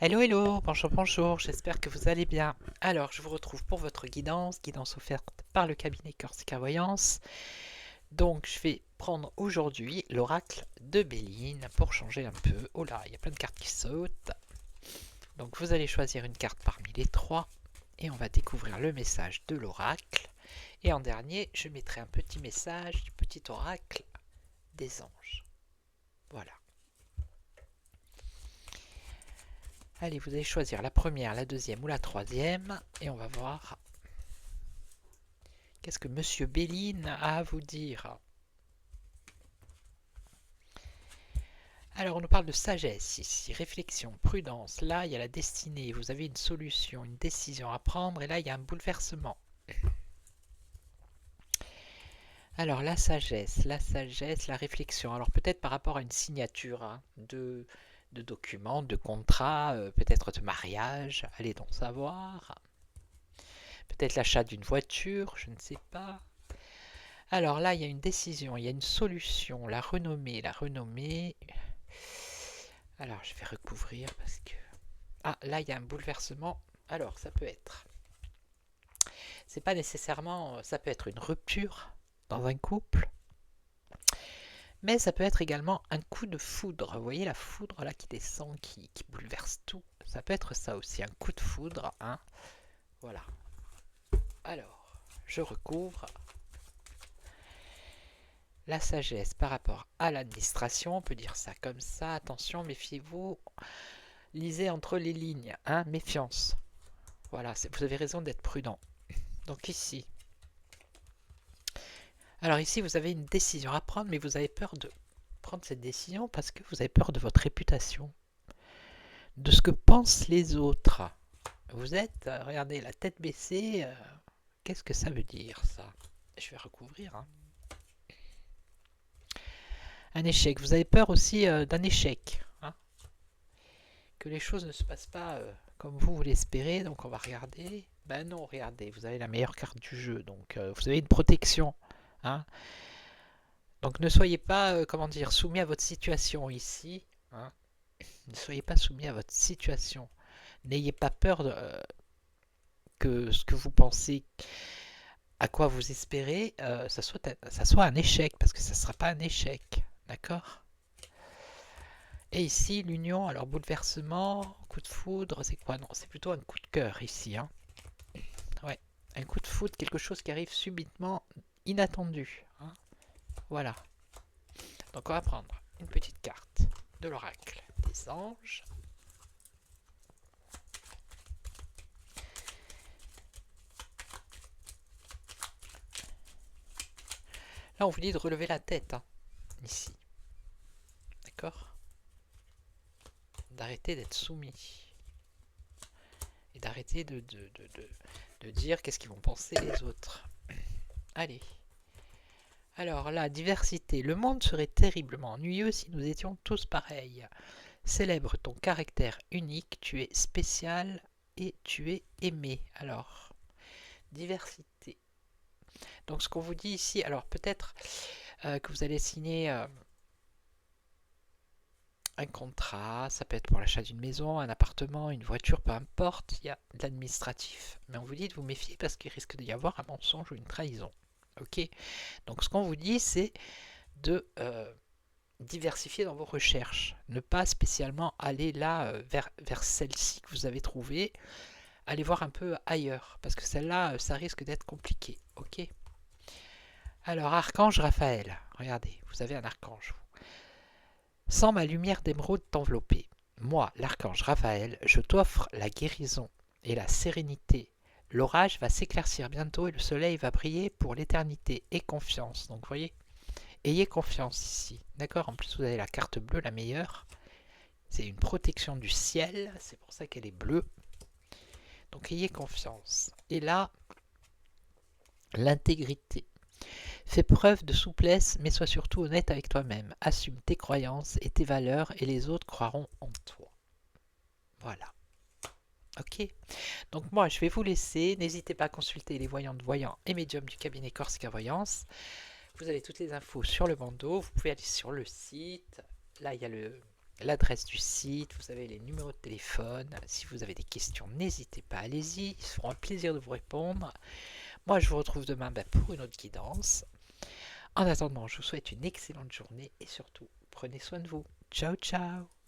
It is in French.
Hello, hello, bonjour, bonjour, j'espère que vous allez bien. Alors, je vous retrouve pour votre guidance offerte par le cabinet Corsica Voyance. Donc, je vais prendre aujourd'hui l'oracle de Béline pour changer un peu. Oh là, il y a plein de cartes qui sautent. Donc, vous allez choisir une carte parmi les trois et on va découvrir le message de l'oracle. Et en dernier, je mettrai un petit message du petit oracle des anges. Voilà. Allez, vous allez choisir la première, la deuxième ou la troisième et on va voir qu'est-ce que Monsieur Béline a à vous dire. Alors, on nous parle de sagesse ici, réflexion, prudence. Là, il y a la destinée. Vous avez une solution, une décision à prendre. Et là, il y a un bouleversement. Alors, la réflexion. Alors, peut-être par rapport à une signature de documents, de contrats, peut-être de mariage. Allez donc savoir. Peut-être l'achat d'une voiture, je ne sais pas. Alors là, il y a une décision, il y a une solution. La renommée, la renommée. Alors, je vais recouvrir parce que... Ah, là, il y a un bouleversement. Alors, ça peut être... C'est pas nécessairement... Ça peut être une rupture dans un couple, mais ça peut être également un coup de foudre. Vous voyez la foudre là qui descend, qui bouleverse tout. Ça peut être ça aussi, un coup de foudre. Hein. Voilà. Alors, je recouvre la sagesse par rapport à l'administration. On peut dire ça comme ça. Attention, méfiez-vous. Lisez entre les lignes. Hein, méfiance. Voilà, vous avez raison d'être prudent. Donc ici, alors ici, vous avez une décision à prendre, mais vous avez peur de prendre cette décision parce que vous avez peur de votre réputation, de ce que pensent les autres. Vous êtes, regardez, la tête baissée. Qu'est-ce que ça veut dire, ça? Je vais recouvrir. Hein. Un échec. Vous avez peur aussi d'un échec. Hein, que les choses ne se passent pas comme vous l'espérez. Donc on va regarder. Ben non, regardez, vous avez la meilleure carte du jeu. Donc vous avez une protection. Hein. Donc ne soyez pas, comment dire, soumis à votre situation ici. Hein. Ne soyez pas soumis à votre situation. N'ayez pas peur que ce que vous pensez, à quoi vous espérez, ça soit un échec, parce que ça ne sera pas un échec. D'accord? Et ici, l'union, alors bouleversement, coup de foudre, c'est quoi? Non, c'est plutôt un coup de cœur ici. Hein. Ouais, un coup de foudre, quelque chose qui arrive subitement, inattendu. Hein. Voilà. Donc on va prendre une petite carte de l'oracle des anges. Là, on vous dit de relever la tête, hein, ici. D'accord? D'arrêter d'être soumis. Et d'arrêter de dire qu'est-ce qu'ils vont penser les autres. Allez. Alors, la diversité. Le monde serait terriblement ennuyeux si nous étions tous pareils. Célèbre ton caractère unique, tu es spécial et tu es aimé. Alors, diversité. Donc, ce qu'on vous dit ici, alors peut-être que vous allez signer un contrat, ça peut être pour l'achat d'une maison, un appartement, une voiture, peu importe, il y a de l'administratif. Mais on vous dit de vous méfier parce qu'il risque d'y avoir un mensonge ou une trahison. Ok. Donc ce qu'on vous dit, c'est de diversifier dans vos recherches. Ne pas spécialement aller là vers celle-ci que vous avez trouvée. Allez voir un peu ailleurs parce que celle-là, ça risque d'être compliqué. Ok. Alors, archange Raphaël, regardez, vous avez un archange. Sans ma lumière d'émeraude t'envelopper. Moi, l'archange Raphaël, je t'offre la guérison et la sérénité. L'orage va s'éclaircir bientôt et le soleil va briller pour l'éternité. Et confiance. Donc, vous voyez, ayez confiance ici. D'accord? En plus, vous avez la carte bleue, la meilleure. C'est une protection du ciel. C'est pour ça qu'elle est bleue. Donc, ayez confiance. Et là, l'intégrité. Fais preuve de souplesse, mais sois surtout honnête avec toi-même. Assume tes croyances et tes valeurs et les autres croiront en toi. Voilà. Ok. Donc moi, je vais vous laisser. N'hésitez pas à consulter les voyantes, voyants et médiums du cabinet Corsica Voyance. Vous avez toutes les infos sur le bandeau. Vous pouvez aller sur le site. Là, il y a l'adresse du site, vous avez les numéros de téléphone. Si vous avez des questions, n'hésitez pas, allez-y, ils feront un plaisir de vous répondre. Moi, je vous retrouve demain pour une autre guidance. En attendant, je vous souhaite une excellente journée et surtout, prenez soin de vous. Ciao, ciao!